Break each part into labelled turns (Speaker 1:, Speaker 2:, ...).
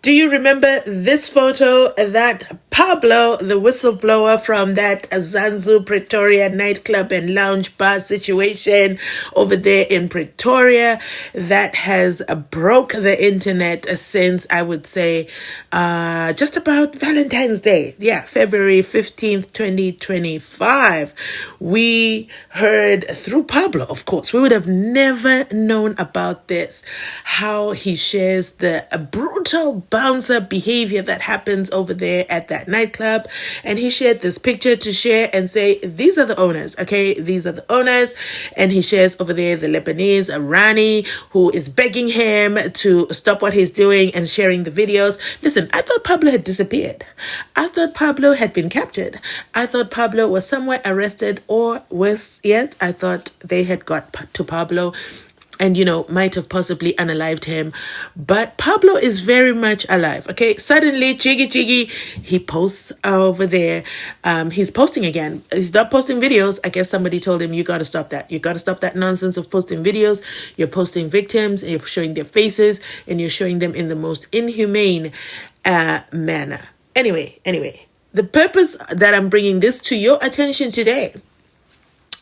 Speaker 1: Do you remember this photo that Pablo, the whistleblower from that ZANZOU Pretoria nightclub and lounge bar situation over there in Pretoria that has broke the internet since, I would say, just about Valentine's Day. Yeah, February 15th, 2025. We heard through Pablo, of course. We would have never known about this, how he shares the brutal bouncer behavior that happens over there at that nightclub. And he shared this picture to share and say, these are the owners, okay? These are the owners. And he shares over there the Lebanese Rani, who is begging him to stop what he's doing and sharing the videos. Listen, I thought Pablo had disappeared. I thought Pablo had been captured. I thought Pablo was somewhere arrested, or worse yet, I thought they had got to Pablo and, might have possibly unalived him. But Pablo is very much alive, okay? Suddenly, Chiggy, he posts over there. He's posting again. He's not posting videos. I guess somebody told him, you got to stop that. You got to stop that nonsense of posting videos. You're posting victims, and you're showing their faces, and you're showing them in the most inhumane manner. Anyway, the purpose that I'm bringing this to your attention today,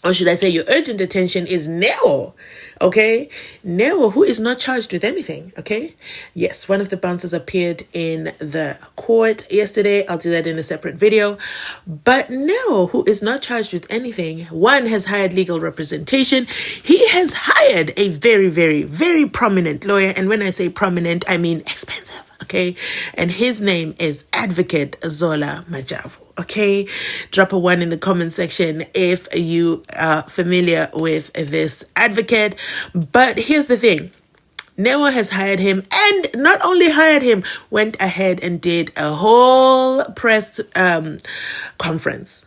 Speaker 1: or should I say your urgent attention, is Neo, okay? Neo, who is not charged with anything, okay? Yes, one of the bouncers appeared in the court yesterday. I'll do that in a separate video. But Neo, who is not charged with anything, one, has hired legal representation. He has hired a very, very, very prominent lawyer. And when I say prominent, I mean expensive, okay? And his name is Advocate Zola Majavu. Okay, drop a 1 in the comment section if you are familiar with this advocate. But here's the thing. Neo has hired him, and not only hired him, went ahead and did a whole press conference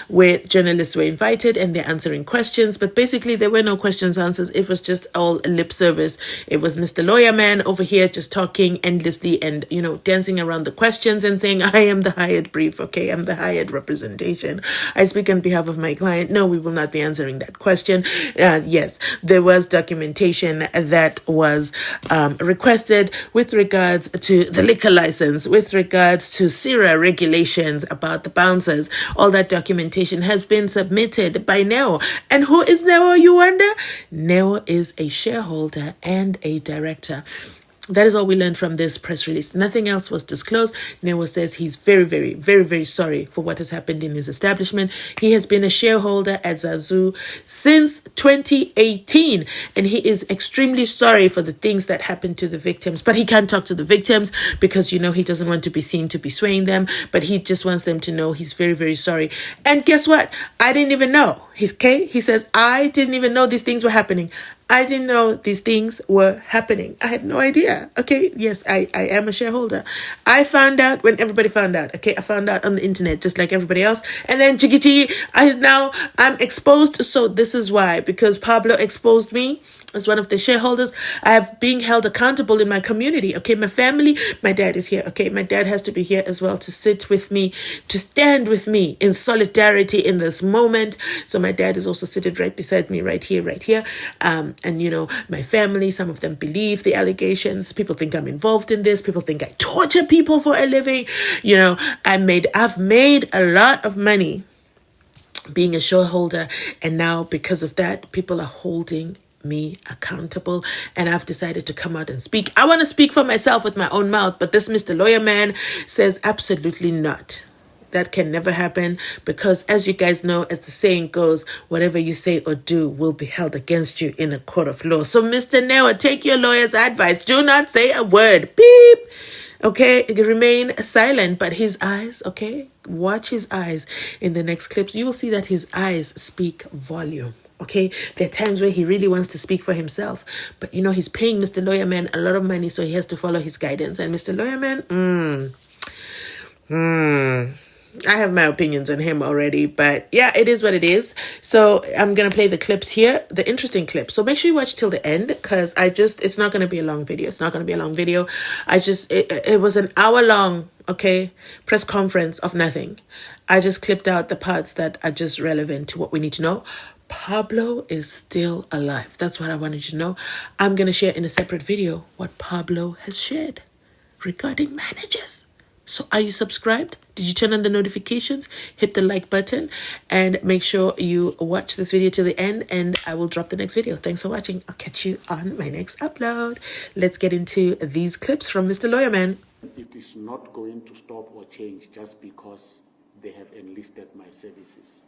Speaker 1: where journalists were invited and they're answering questions. But basically, there were no questions answers. It was just all lip service. It was Mr. Lawyer Man over here just talking endlessly and, dancing around the questions and saying, I am the hired brief, okay? I'm the hired representation. I speak on behalf of my client. No, we will not be answering that question. Yes, there was documentation that was requested with regards to the liquor license, with regards to SIRA regulations about the bouncers. All that documentation has been submitted by Neo. And who is Neo, you wonder? Neo is a shareholder and a director. That is all we learned from this press release. Nothing else was disclosed. Neo says he's very, very, very, very sorry for what has happened in his establishment. He has been a shareholder at ZANZOU since 2018, and he is extremely sorry for the things that happened to the victims. But he can't talk to the victims because, he doesn't want to be seen to be swaying them, but he just wants them to know he's very, very sorry. And guess what? I didn't even know. He says, I didn't even know these things were happening. I didn't know these things were happening. I had no idea. Okay. Yes, I am a shareholder. I found out when everybody found out. Okay. I found out on the internet, just like everybody else. And then I'm exposed. So this is why, because Pablo exposed me as one of the shareholders. I have being held accountable in my community. Okay. My family, my dad is here. Okay. My dad has to be here as well to sit with me, to stand with me in solidarity in this moment. So my dad is also seated right beside me, right here. And my family, some of them believe the allegations. People think I'm involved in this. People think I torture people for a living. I've made a lot of money being a shareholder. And now because of that, people are holding me accountable, and I've decided to come out and speak. I want to speak for myself with my own mouth, but this Mr. Lawyer Man says absolutely not. That can never happen because, as you guys know, as the saying goes, whatever you say or do will be held against you in a court of law. So, Mr. Neo, take your lawyer's advice. Do not say a word. Beep. Okay, remain silent. But his eyes, okay, watch his eyes in the next clips. You will see that his eyes speak volume. Okay, there are times where he really wants to speak for himself. But, he's paying Mr. Lawyer Man a lot of money, so he has to follow his guidance. And Mr. Lawyer Man, I have my opinions on him already, but yeah, it is what it is. So I'm going to play the clips here, the interesting clips. So make sure you watch till the end because it's not going to be a long video. It's not going to be a long video. It was an hour long, okay, press conference of nothing. I just clipped out the parts that are just relevant to what we need to know. Pablo is still alive. That's what I wanted you to know. I'm going to share in a separate video what Pablo has shared. regarding managers. So are you subscribed? Did you turn on the notifications? Hit the like button and make sure you watch this video to the end, and I will drop the next video. Thanks for watching. I'll catch you on my next upload. Let's get into these clips from Mr. Lawyerman.
Speaker 2: It is not going to stop or change just because they have enlisted my services.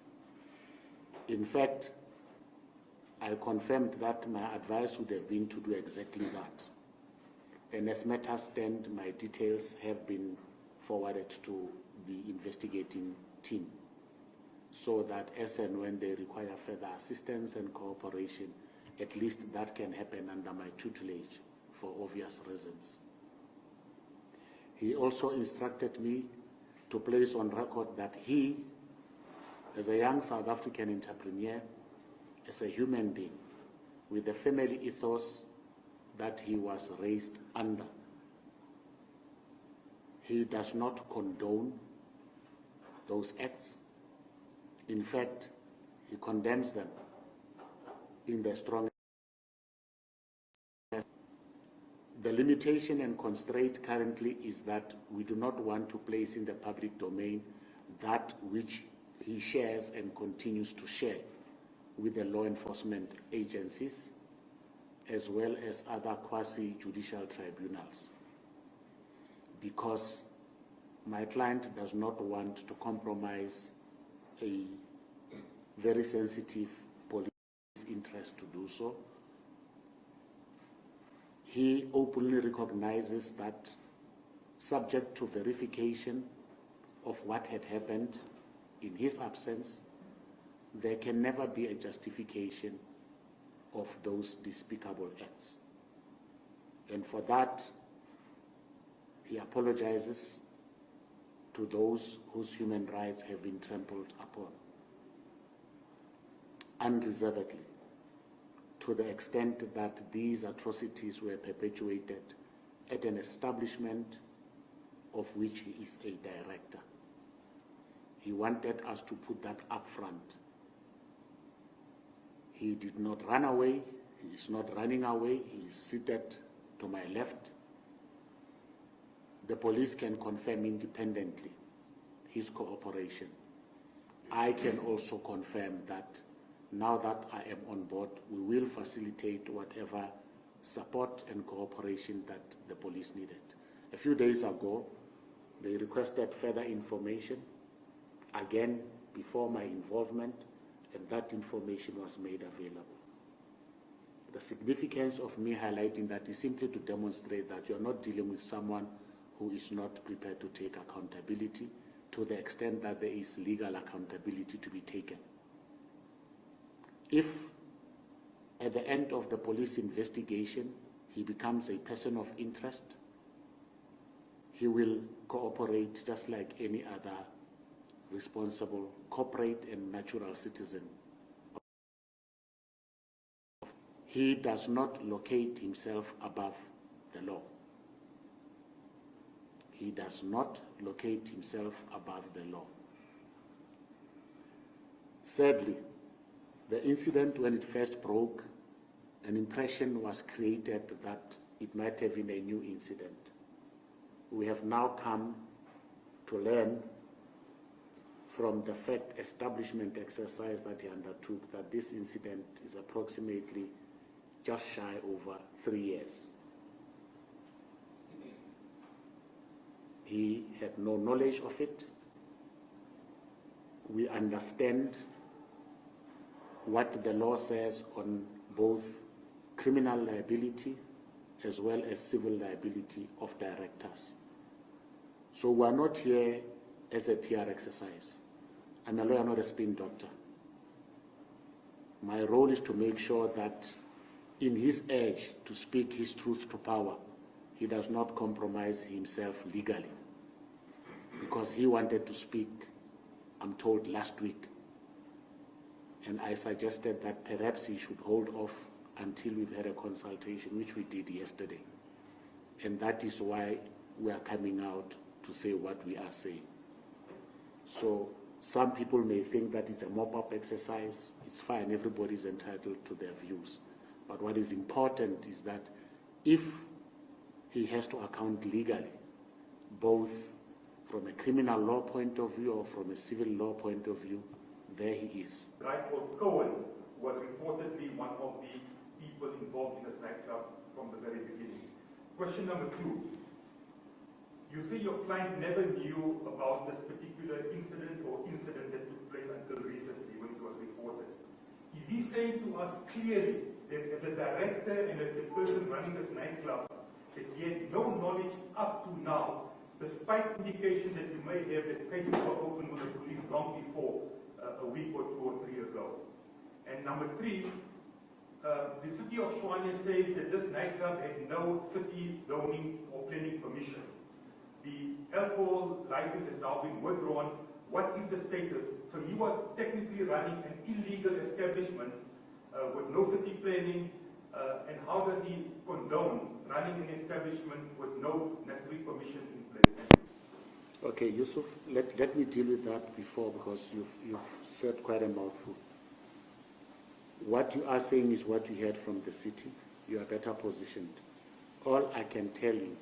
Speaker 2: In fact, I confirmed that my advice would have been to do exactly that. And as matters stand, my details have been forwarded to the investigating team so that as and when they require further assistance and cooperation, at least that can happen under my tutelage for obvious reasons. He also instructed me to place on record that he, as a young South African entrepreneur, as a human being, with the family ethos that he was raised under, he does not condone those acts. In fact, he condemns them in the strongest. The limitation and constraint currently is that we do not want to place in the public domain that which he shares and continues to share with the law enforcement agencies, as well as other quasi-judicial tribunals, because my client does not want to compromise a very sensitive police interest to do so. He openly recognizes that, subject to verification of what had happened in his absence, there can never be a justification of those despicable acts. And for that, he apologizes to those whose human rights have been trampled upon, unreservedly, to the extent that these atrocities were perpetuated at an establishment of which he is a director. He wanted us to put that up front. He did not run away. He is not running away. He is seated to my left. The police can confirm independently his cooperation. I can also confirm that now that I am on board, we will facilitate whatever support and cooperation that the police needed. A few days ago, they requested further information, again, before my involvement, and that information was made available. The significance of me highlighting that is simply to demonstrate that you're not dealing with someone who is not prepared to take accountability to the extent that there is legal accountability to be taken. If at the end of the police investigation he becomes a person of interest, he will cooperate just like any other responsible, corporate and natural citizen. He does not locate himself above the law. He does not locate himself above the law. Sadly, the incident, when it first broke, an impression was created that it might have been a new incident. We have now come to learn from the fact establishment exercise that he undertook that this incident is approximately just shy over 3 years. He had no knowledge of it. We understand what the law says on both criminal liability as well as civil liability of directors. So we are not here as a PR exercise. I'm a lawyer, not a spin doctor. My role is to make sure that in his urge to speak his truth to power, he does not compromise himself legally. Because he wanted to speak, I'm told, last week. And I suggested that perhaps he should hold off until we've had a consultation, which we did yesterday. And that is why we are coming out to say what we are saying. So some people may think that it's a mop-up exercise. It's fine, everybody's entitled to their views. But what is important is that if he has to account legally both from a criminal law point of view or from a civil law point of view, there he is.
Speaker 3: A guy called Cohen was reportedly one of the people involved in this nightclub from the very beginning. Question number 2. You say your client never knew about this particular incident or incident that took place until recently when it was reported. Is he saying to us clearly that as a director and as the person running this nightclub, that he had no knowledge up to now, despite indication that you may have that cases were opened with the police long before, a week or 2 or 3 ago? And number 3, the city of Tshwane says that this nightclub had no city zoning or planning permission. The alcohol license has now been withdrawn. What is the status? So he was technically running an illegal establishment with no city planning, and how does he condone running an establishment with no necessary permissions in place? Thank you.
Speaker 2: Okay, Yusuf, let me deal with that before, because you've said quite a mouthful. What you are saying is what you heard from the city. You are better positioned. All I can tell you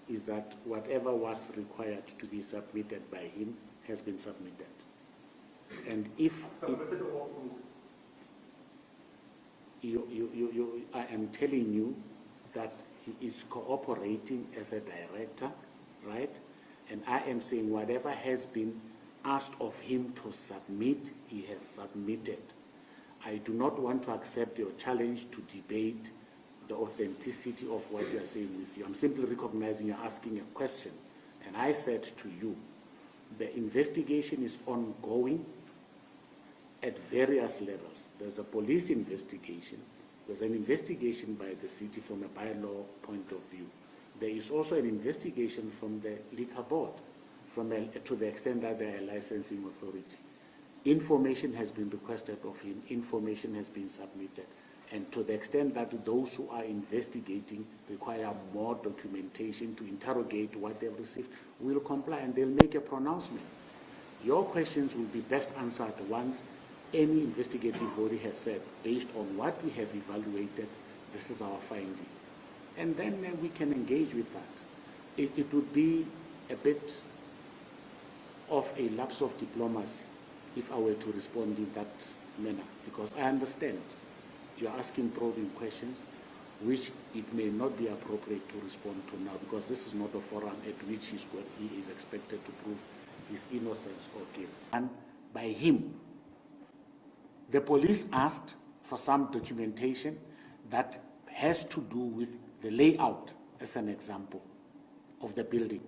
Speaker 2: is that whatever was required to be submitted by him has been submitted. And if I am telling you that he is cooperating as a director, right? And I am saying whatever has been asked of him to submit, he has submitted. I do not want to accept your challenge to debate the authenticity of what you are saying with you. I'm simply recognizing you're asking a question. And I said to you, the investigation is ongoing at various levels. There's a police investigation. There's an investigation by the city from a bylaw point of view. There is also an investigation from the liquor board, to the extent that they are a licensing authority. Information has been requested of him. Information has been submitted. And to the extent that those who are investigating require more documentation to interrogate what they've received, we'll comply and they'll make a pronouncement. Your questions will be best answered once any investigative body has said, based on what we have evaluated, this is our finding. And then we can engage with that. It would be a bit of a lapse of diplomacy if I were to respond in that manner, because I understand you're asking probing questions which it may not be appropriate to respond to now, because this is not a forum at which he is expected to prove his innocence or guilt. And by him, the police asked for some documentation that has to do with the layout, as an example, of the building,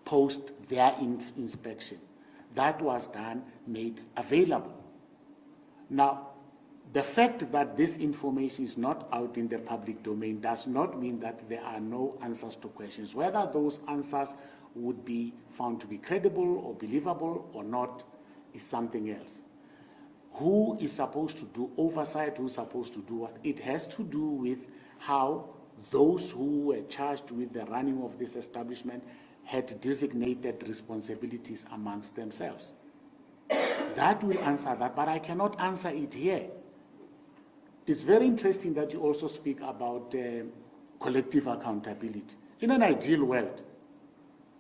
Speaker 2: post their inspection. That was done, made available. Now, the fact that this information is not out in the public domain does not mean that there are no answers to questions. Whether those answers would be found to be credible or believable or not is something else. Who is supposed to do oversight? Who's supposed to do what? It has to do with how those who were charged with the running of this establishment had designated responsibilities amongst themselves. That will answer that, but I cannot answer it here. It's very interesting that you also speak about collective accountability. In an ideal world,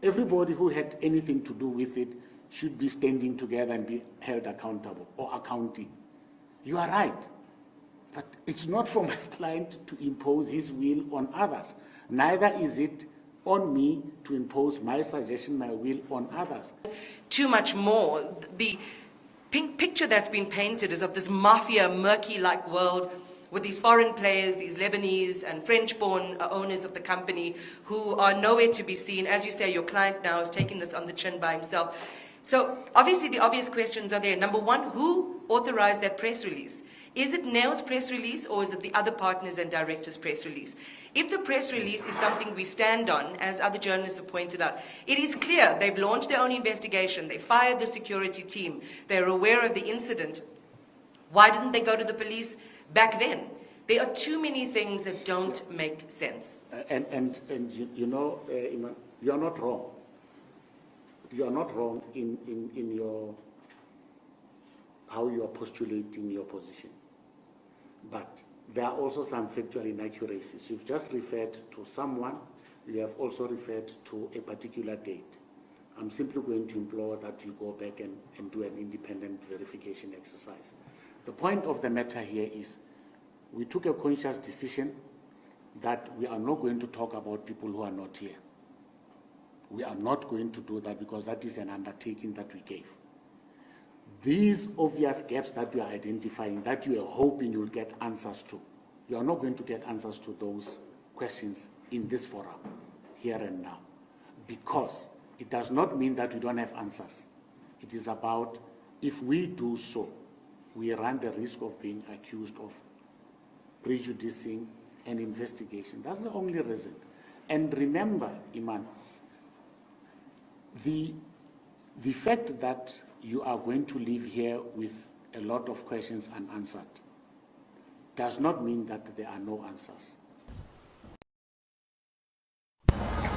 Speaker 2: everybody who had anything to do with it should be standing together and be held accountable or accounting. You are right, but it's not for my client to impose his will on others. Neither is it on me to impose my suggestion, my will on others.
Speaker 4: Too much more. The picture that's been painted is of this mafia, murky-like world with these foreign players, these Lebanese and French-born owners of the company who are nowhere to be seen. As you say, your client now is taking this on the chin by himself. So obviously the obvious questions are there. Number one, who authorized that press release? Is it Neo's press release or is it the other partners and directors' press release? If the press release is something we stand on, as other journalists have pointed out, it is clear they've launched their own investigation, they fired the security team, they're aware of the incident. Why didn't they go to the police back then? There are too many things that don't make sense.
Speaker 2: And you know, you're not wrong. You are not wrong in your how you are postulating your position. But there are also some factual inaccuracies. You've just referred to someone You have also referred to a particular date. I'm simply going to implore that you go back and do an independent verification exercise. The point of the matter here is we took a conscious decision that we are not going to talk about people who are not here. We are not going to do that because that is an undertaking that we gave. These obvious gaps that you are identifying, that you are hoping you'll get answers to, you are not going to get answers to those questions in this forum, here and now, because it does not mean that we don't have answers. It is about, if we do so, we run the risk of being accused of prejudicing an investigation. That's the only reason. And remember, Iman, the fact that you are going to leave here with a lot of questions unanswered does not mean that there are no answers.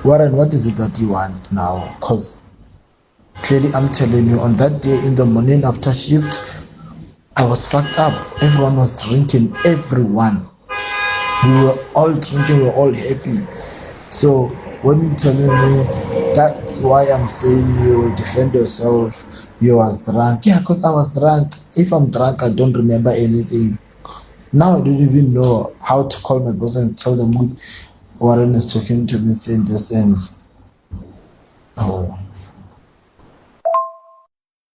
Speaker 5: Warren, what is it that you want now? Because clearly I'm telling you, on that day in the morning after shift, I was fucked up. Everyone was drinking, everyone. We were all drinking, we were all happy. So when you're telling me, that's why I'm saying you defend yourself, you was drunk. Yeah, because I was drunk. If I'm drunk, I don't remember anything. Now I don't even know how to call my boss and tell them Warren is talking to me saying these things. Oh.